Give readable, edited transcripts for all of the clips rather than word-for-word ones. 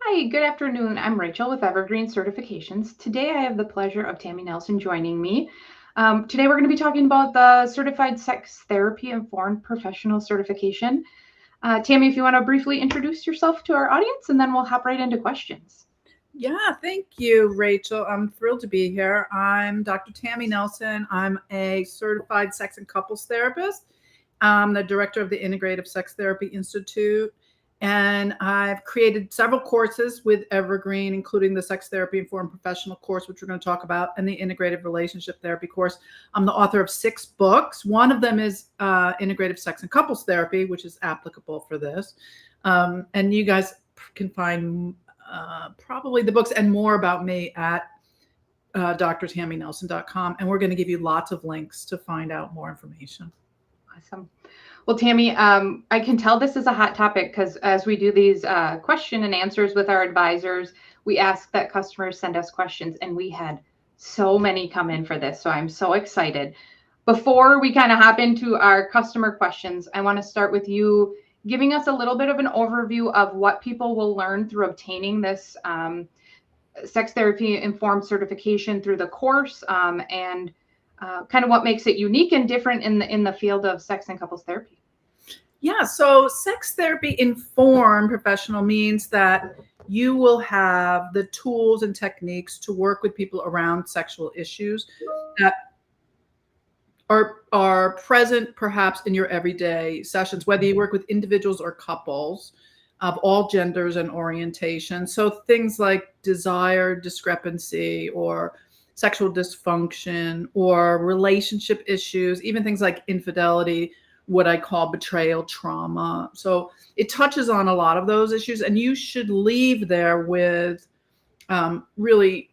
Hi, good afternoon. I'm Rachel with Evergreen Certifications. Today I have the pleasure of Tammy Nelson joining me. Today we're going to be talking about the Certified Sex Therapy Informed Professional Certification. Tammy, if you want to briefly introduce yourself to our audience, and then we'll hop right into questions. Yeah, thank you, Rachel. I'm thrilled to be here. I'm Dr. Tammy Nelson. I'm a certified sex and couples therapist. I'm the director of the Integrative Sex Therapy Institute. And I've created several courses with Evergreen, including the Sex Therapy Informed Professional course, which we're going to talk about, and the Integrative Relationship Therapy course. I'm the author of 6 books. One of them is Integrative Sex and Couples Therapy, which is applicable for this. And you guys can find probably the books and more about me at drtammynelson.com. And we're going to give you lots of links to find out more information. Awesome. Well, Tammy, I can tell this is a hot topic because as we do these question and answers with our advisors, we ask that customers send us questions, and we had so many come in for this. So I'm so excited. Before we kind of hop into our customer questions, I want to start with you giving us a little bit of an overview of what people will learn through obtaining this sex therapy informed certification through the course, and kind of what makes it unique and different in the field of sex and couples therapy. Yeah, so sex therapy informed professional means that you will have the tools and techniques to work with people around sexual issues that are present perhaps in your everyday sessions, whether you work with individuals or couples of all genders and orientations. So things like desire discrepancy or sexual dysfunction or relationship issues, even things like infidelity, what I call betrayal trauma. So it touches on a lot of those issues, and you should leave there with really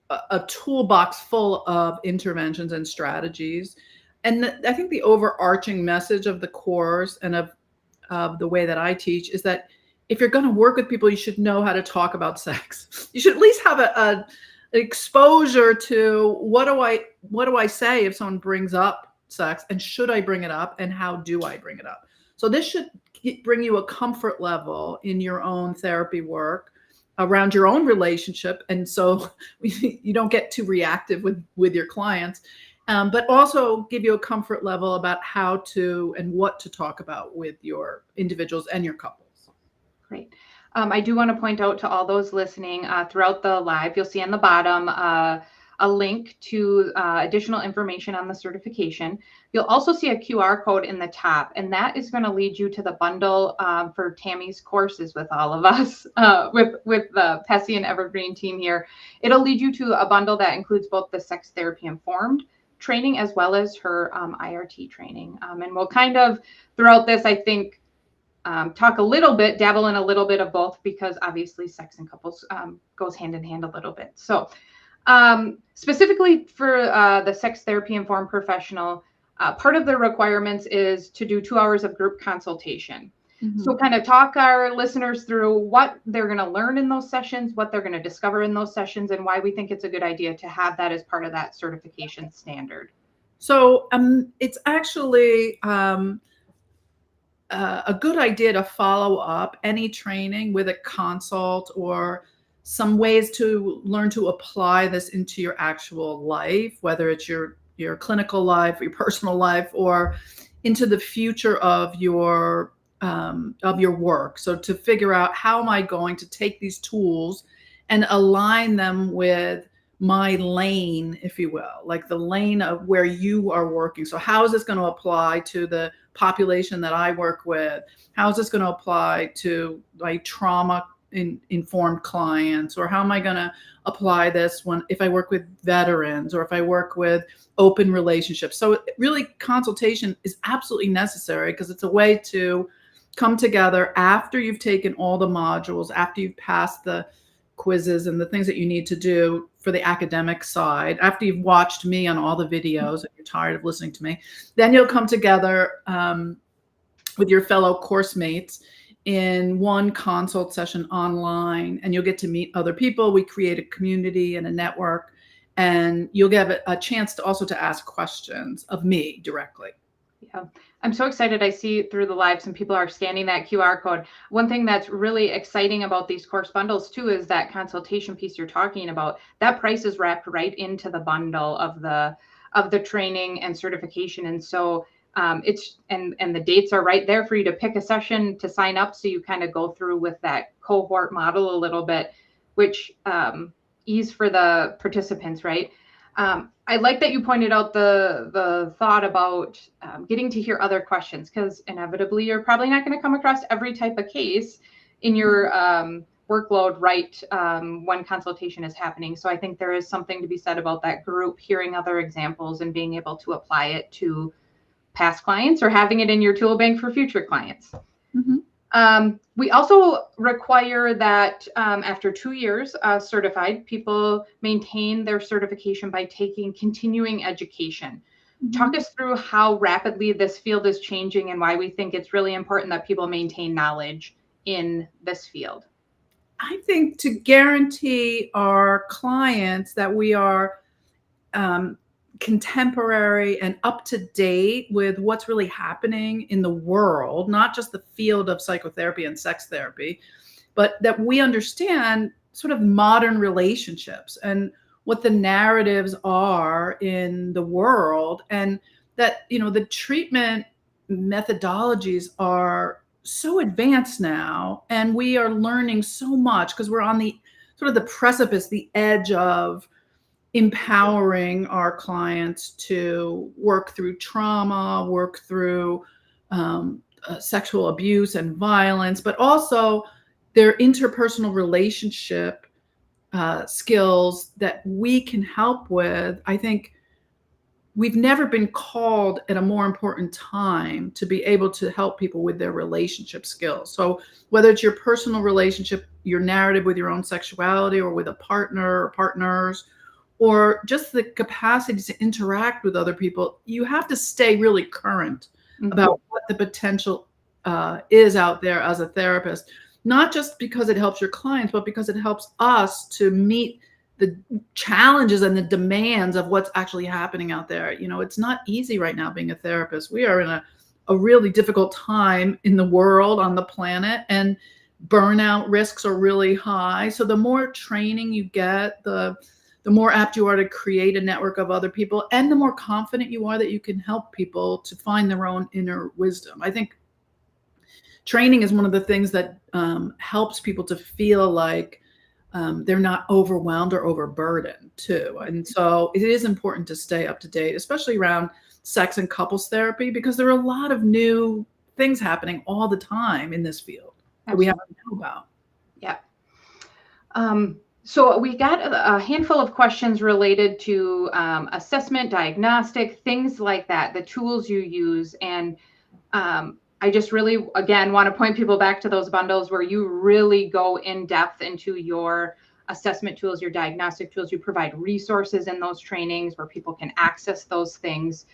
a toolbox full of interventions and strategies. And I think the overarching message of the course and of the way that I teach is that if you're going to work with people, you should know how to talk about sex. You should at least have an exposure to what do I say if someone brings up sex, and should I bring it up, and how do I bring it up? So this should bring you a comfort level in your own therapy work around your own relationship, and so you don't get too reactive with your clients, but also give you a comfort level about how to and what to talk about with your individuals and your couples. Great. I do want to point out to all those listening throughout the live, you'll see on the bottom a link to additional information on the certification. You'll also see a QR code in the top, and that is going to lead you to the bundle for Tammy's courses with all of us, with the Pesci and Evergreen team here. It'll lead you to a bundle that includes both the sex therapy informed training as well as her IRT training. And we'll kind of, throughout this, I think, talk a little bit, dabble in a little bit of both, because obviously sex and couples goes hand in hand a little bit. So specifically for the sex therapy informed professional, part of the requirements is to do 2 hours of group consultation. Mm-hmm. So kind of talk our listeners through what they're going to learn in those sessions, what they're going to discover in those sessions, and why we think it's a good idea to have that as part of that certification standard. So it's actually a good idea to follow up any training with a consult or some ways to learn to apply this into your actual life, whether it's your clinical life, your personal life, or into the future of your work. So to figure out, how am I going to take these tools and align them with my lane, if you will, like the lane of where you are working. So how is this going to apply to the population that I work with? How is this going to apply to like trauma informed clients? Or how am I going to apply this if I work with veterans, or if I work with open relationships? So really, consultation is absolutely necessary, because it's a way to come together after you've taken all the modules, after you've passed the quizzes and the things that you need to do for the academic side, after you've watched me on all the videos and you're tired of listening to me. Then you'll come together with your fellow course mates in one consult session online, and you'll get to meet other people. We create a community and a network, and you'll get a chance to also to ask questions of me directly. Yeah, I'm so excited. I see through the live some people are scanning that QR code. One thing that's really exciting about these course bundles too is that consultation piece you're talking about. That price is wrapped right into the bundle of the training and certification. And so it's and the dates are right there for you to pick a session to sign up. So you kind of go through with that cohort model a little bit, which ease for the participants, right? I like that you pointed out the thought about getting to hear other questions, because inevitably you're probably not going to come across every type of case in your workload right when consultation is happening. So I think there is something to be said about that group, hearing other examples and being able to apply it to past clients or having it in your tool bank for future clients. Mm-hmm. We also require that after 2 years certified, people maintain their certification by taking continuing education. Mm-hmm. Talk us through how rapidly this field is changing and why we think it's really important that people maintain knowledge in this field. I think to guarantee our clients that we are contemporary and up to date with what's really happening in the world, not just the field of psychotherapy and sex therapy, but that we understand sort of modern relationships and what the narratives are in the world, and that, you know, the treatment methodologies are so advanced now, and we are learning so much because we're on the sort of the precipice, the edge of empowering our clients to work through trauma, work through sexual abuse and violence, but also their interpersonal relationship skills that we can help with. I think we've never been called at a more important time to be able to help people with their relationship skills. So whether it's your personal relationship, your narrative with your own sexuality, or with a partner or partners, or just the capacity to interact with other people, you have to stay really current about what the potential is out there as a therapist, not just because it helps your clients, but because it helps us to meet the challenges and the demands of what's actually happening out there. You know, it's not easy right now being a therapist. We are in a really difficult time in the world, on the planet, and burnout risks are really high. So the more training you get, the more apt you are to create a network of other people, and the more confident you are that you can help people to find their own inner wisdom. I think training is one of the things that helps people to feel like they're not overwhelmed or overburdened too. And so it is important to stay up to date, especially around sex and couples therapy, because there are a lot of new things happening all the time in this field that we have to know about. Yeah. So we got a handful of questions related to assessment, diagnostic, things like that, the tools you use. And I just really, again, want to point people back to those bundles where you really go in depth into your assessment tools, your diagnostic tools. You provide resources in those trainings where people can access those things.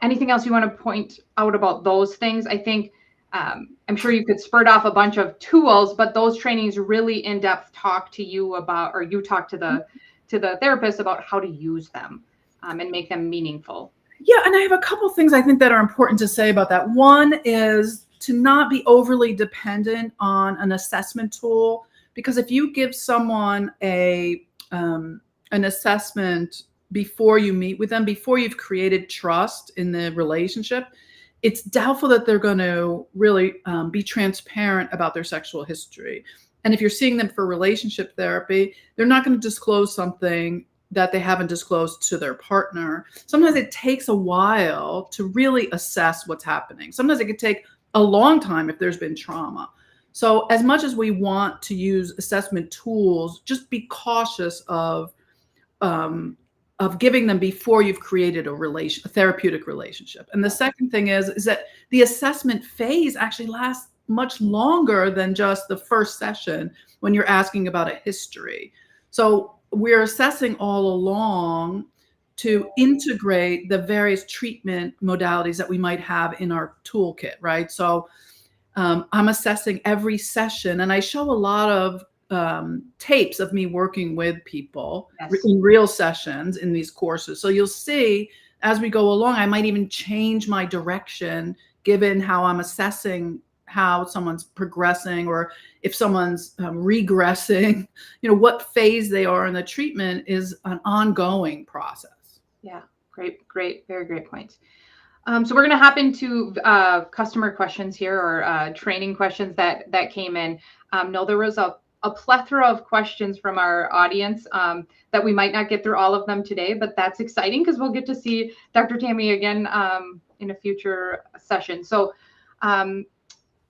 Anything else you want to point out about those things? I think I'm sure you could spurt off a bunch of tools, but those trainings really in-depth talk to you about, or you talk to the therapist about how to use them and make them meaningful. Yeah, and I have a couple things I think that are important to say about that. One is to not be overly dependent on an assessment tool, because if you give someone an assessment before you meet with them, before you've created trust in the relationship, it's doubtful that they're going to really be transparent about their sexual history. And if you're seeing them for relationship therapy, they're not going to disclose something that they haven't disclosed to their partner. Sometimes it takes a while to really assess what's happening. Sometimes it could take a long time if there's been trauma. So as much as we want to use assessment tools, just be cautious of giving them before you've created a therapeutic relationship. And the second thing is that the assessment phase actually lasts much longer than just the first session when you're asking about a history. So we're assessing all along to integrate the various treatment modalities that we might have in our toolkit, right? So I'm assessing every session, and I show a lot of tapes of me working with people in real sessions in these courses. So you'll see as we go along, I might even change my direction given how I'm assessing how someone's progressing, or if someone's regressing, what phase they are in the treatment is an ongoing process. Yeah, great, very great points. So we're going to hop into customer questions here, or training questions that came in. No, there was a plethora of questions from our audience that we might not get through all of them today, but that's exciting because we'll get to see Dr. Tammy again in a future session. So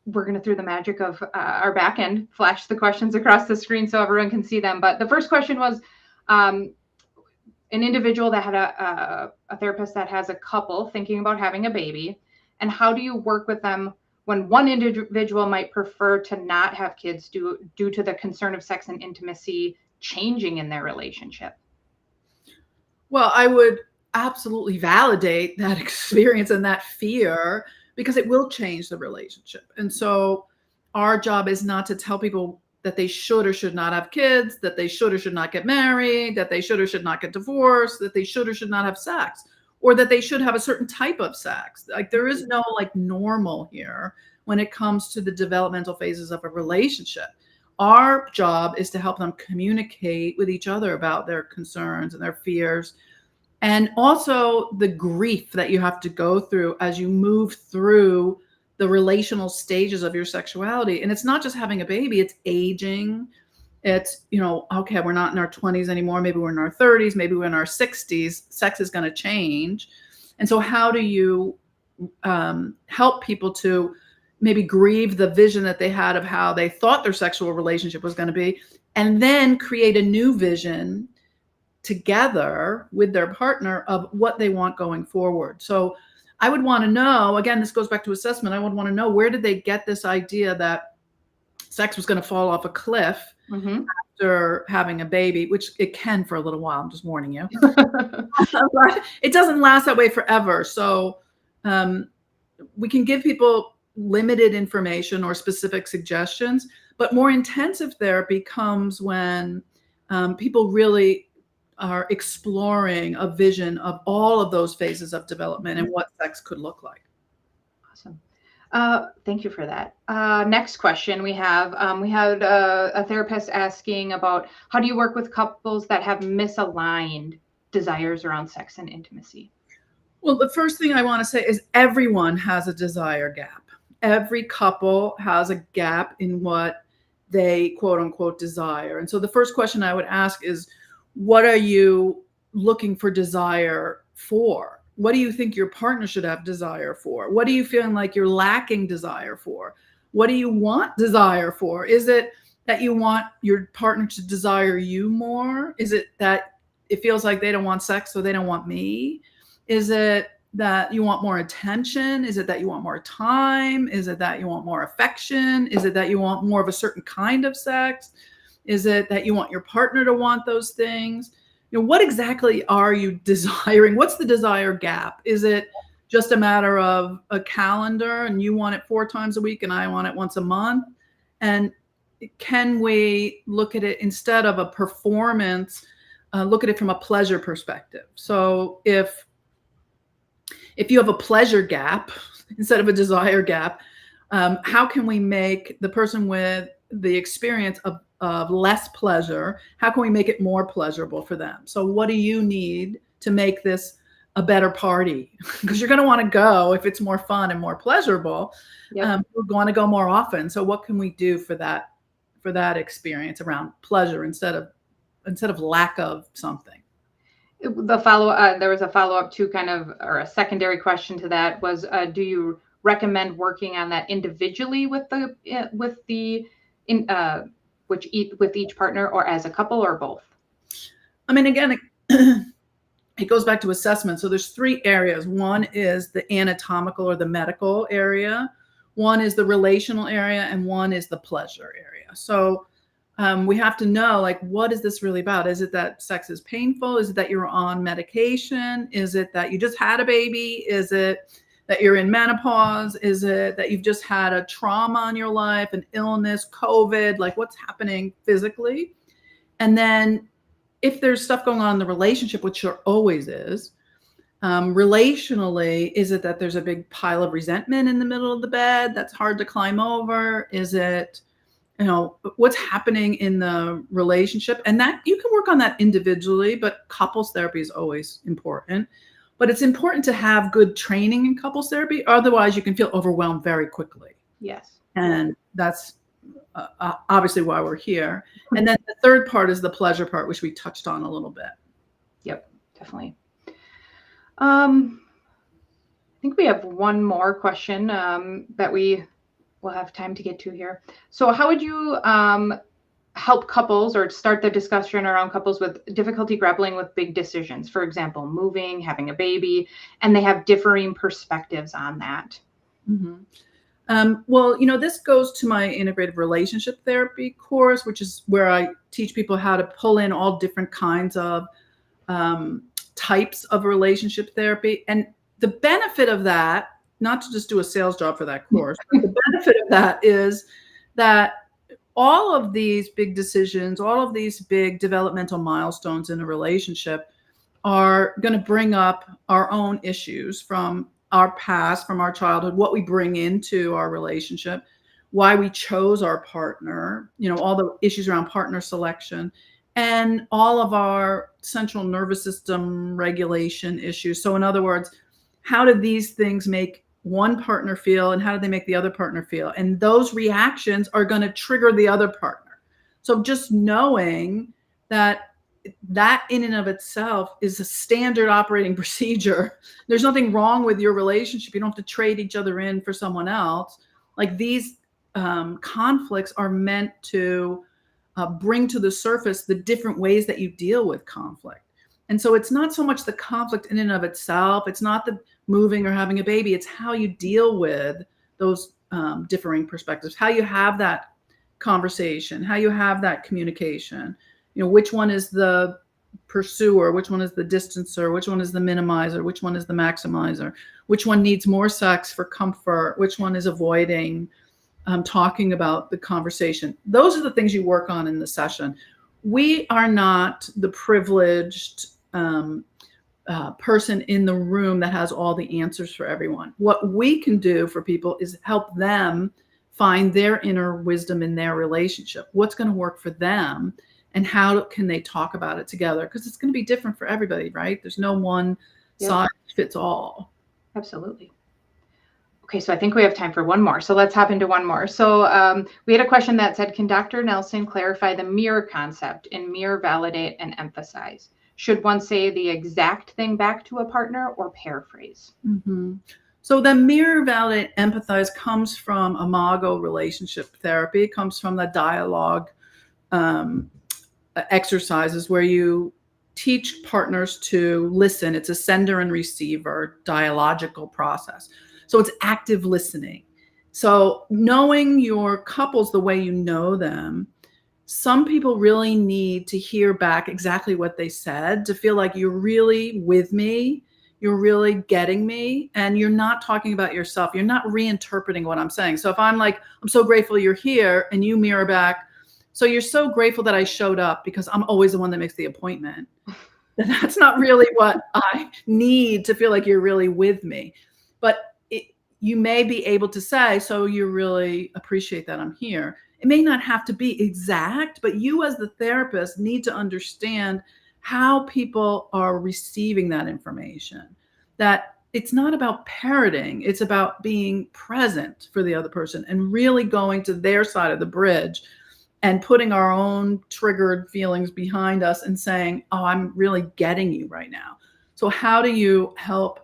we're going to, through the magic of our back end, flash the questions across the screen so everyone can see them. But the first question was, an individual that had a therapist that has a couple thinking about having a baby, and how do you work with them when one individual might prefer to not have kids due to the concern of sex and intimacy changing in their relationship? Well, I would absolutely validate that experience and that fear, because it will change the relationship. And so our job is not to tell people that they should or should not have kids, that they should or should not get married, that they should or should not get divorced, that they should or should not have sex, or that they should have a certain type of sex. Like, there is no normal here when it comes to the developmental phases of a relationship. Our job is to help them communicate with each other about their concerns and their fears, and also the grief that you have to go through as you move through the relational stages of your sexuality. And it's not just having a baby, it's aging. It's, okay, we're not in our 20s anymore. Maybe we're in our 30s, maybe we're in our 60s. Sex is going to change. And so how do you help people to maybe grieve the vision that they had of how they thought their sexual relationship was going to be, and then create a new vision together with their partner of what they want going forward? So I would want to know, again, this goes back to assessment. I would want to know, where did they get this idea that sex was going to fall off a cliff after having a baby, which it can for a little while. I'm just warning you. But it doesn't last that way forever. So we can give people limited information or specific suggestions, but more intensive therapy comes when people really are exploring a vision of all of those phases of development and what sex could look like. Awesome. Thank you for that. Next question we had a therapist asking about, how do you work with couples that have misaligned desires around sex and intimacy? Well, the first thing I want to say is everyone has a desire gap. Every couple has a gap in what they quote unquote desire. And so the first question I would ask is, what are you looking for desire for? What do you think your partner should have desire for? What are you feeling like you're lacking desire for? What do you want desire for? Is it that you want your partner to desire you more? Is it that it feels like they don't want sex, so they don't want me? Is it that you want more attention? Is it that you want more time? Is it that you want more affection? Is it that you want more of a certain kind of sex? Is it that you want your partner to want those things? What exactly are you desiring? What's the desire gap? Is it just a matter of a calendar and you want it 4 times a week and I want it once a month? And can we look at it, instead of a performance, look at it from a pleasure perspective? So if you have a pleasure gap instead of a desire gap, how can we make the person with the experience of less pleasure, how can we make it more pleasurable for them? So what do you need to make this a better party? Because you're going to want to go if it's more fun and more pleasurable. Yep. We're going to go more often. So what can we do for that experience around pleasure instead of lack of something? The follow there was a follow-up to or a secondary question to that was, do you recommend working on that individually with each partner, or as a couple, or both? I mean, again, it goes back to assessment. So there's 3 areas. One is the anatomical or the medical area. One is the relational area, and one is the pleasure area. So we have to know, what is this really about? Is it that sex is painful? Is it that you're on medication? Is it that you just had a baby? Is it that you're in menopause? Is it that you've just had a trauma in your life, an illness, COVID, what's happening physically? And then if there's stuff going on in the relationship, which there always is, Relationally, is it that there's a big pile of resentment in the middle of the bed that's hard to climb over? Is it, what's happening in the relationship? And that you can work on that individually, but couples therapy is always important. But it's important to have good training in couples therapy. Otherwise, you can feel overwhelmed very quickly. Yes. And that's obviously why we're here. And then the third part is the pleasure part, which we touched on a little bit. Yep, definitely. I think we have one more question that we will have time to get to here. So how would you help couples or start the discussion around couples with difficulty grappling with big decisions? For example, moving, having a baby, and they have differing perspectives on that. Mm-hmm. Well, this goes to my integrative relationship therapy course, which is where I teach people how to pull in all different kinds of types of relationship therapy. And the benefit of that, not to just do a sales job for that course, but the benefit of that is that all of these big decisions, all of these big developmental milestones in a relationship are going to bring up our own issues from our past, from our childhood, what we bring into our relationship, why we chose our partner, all the issues around partner selection, and all of our central nervous system regulation issues. So in other words, how do these things make one partner feel and how do they make the other partner feel? And those reactions are going to trigger the other partner. So just knowing that in and of itself is a standard operating procedure. There's nothing wrong with your relationship. You don't have to trade each other in for someone else. Like these conflicts are meant to bring to the surface the different ways that you deal with conflict. And so it's not so much the conflict in and of itself. It's not the moving or having a baby. It's how you deal with those differing perspectives, how you have that conversation, how you have that communication. Which one is the pursuer, which one is the distancer, which one is the minimizer, which one is the maximizer, which one needs more sex for comfort, which one is avoiding talking about the conversation. Those are the things you work on in the session. We are not the privileged person in the room that has all the answers for everyone. What we can do for people is help them find their inner wisdom in their relationship. What's going to work for them and how can they talk about it together? Because it's going to be different for everybody, right? There's no one size fits all. Absolutely. Okay, so I think we have time for one more. So let's hop into one more. So we had a question that said, can Dr. Nelson clarify the mirror concept in mirror, validate, and emphasize? Should one say the exact thing back to a partner or paraphrase? Mm-hmm. So the mirror, validate, empathize comes from Imago relationship therapy. It comes from the dialogue exercises where you teach partners to listen. It's a sender and receiver dialogical process. So it's active listening. So knowing your couples the way you know them, some people really need to hear back exactly what they said to feel like you're really with me, you're really getting me, and you're not talking about yourself. You're not reinterpreting what I'm saying. So if I'm like, I'm so grateful you're here, and you mirror back, so you're so grateful that I showed up because I'm always the one that makes the appointment. That's not really what I need to feel like you're really with me. But you may be able to say, so you really appreciate that I'm here. It may not have to be exact, but you as the therapist need to understand how people are receiving that information. That it's not about parroting, it's about being present for the other person and really going to their side of the bridge and putting our own triggered feelings behind us and saying, oh, I'm really getting you right now. So how do you help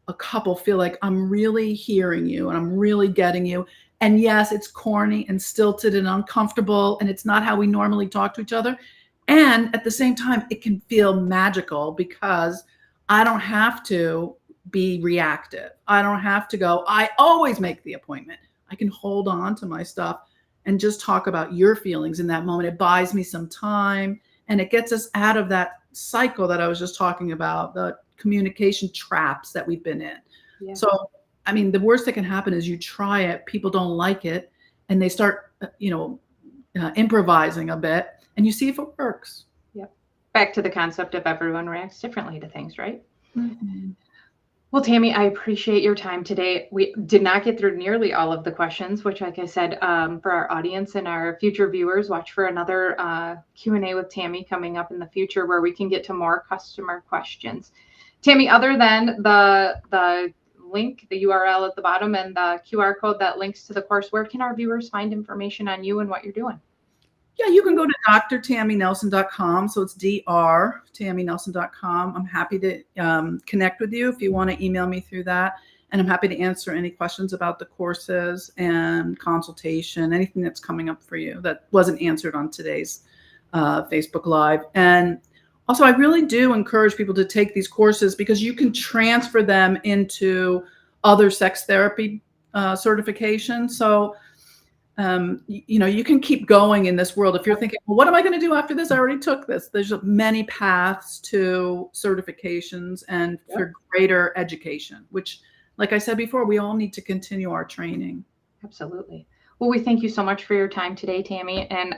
a couple feel like I'm really hearing you and I'm really getting you? And yes, it's corny and stilted and uncomfortable, and it's not how we normally talk to each other. And at the same time, it can feel magical because I don't have to be reactive. I don't have to go, I always make the appointment. I can hold on to my stuff and just talk about your feelings in that moment. It buys me some time and it gets us out of that cycle that I was just talking about, the communication traps that we've been in. Yeah. So, I mean, the worst that can happen is you try it, people don't like it, and they start, improvising a bit, and you see if it works. Yep. Back to the concept of everyone reacts differently to things, right? Mm-hmm. Well, Tammy, I appreciate your time today. We did not get through nearly all of the questions, which, like I said, for our audience and our future viewers, watch for another Q&A with Tammy coming up in the future where we can get to more customer questions. Tammy, other than the link, the URL at the bottom, and the QR code that links to the course, where can our viewers find information on you and what you're doing? Yeah, you can go to drtammynelson.com. So it's drtammynelson.com. I'm happy to connect with you if you want to email me through that. And I'm happy to answer any questions about the courses and consultation, anything that's coming up for you that wasn't answered on today's Facebook Live. And also, I really do encourage people to take these courses because you can transfer them into other sex therapy certifications. So you can keep going in this world. If you're thinking, well, what am I going to do after this? I already took this. There's many paths to certifications and for greater education, which, like I said before, we all need to continue our training. Absolutely. Well, we thank you so much for your time today, Tammy. And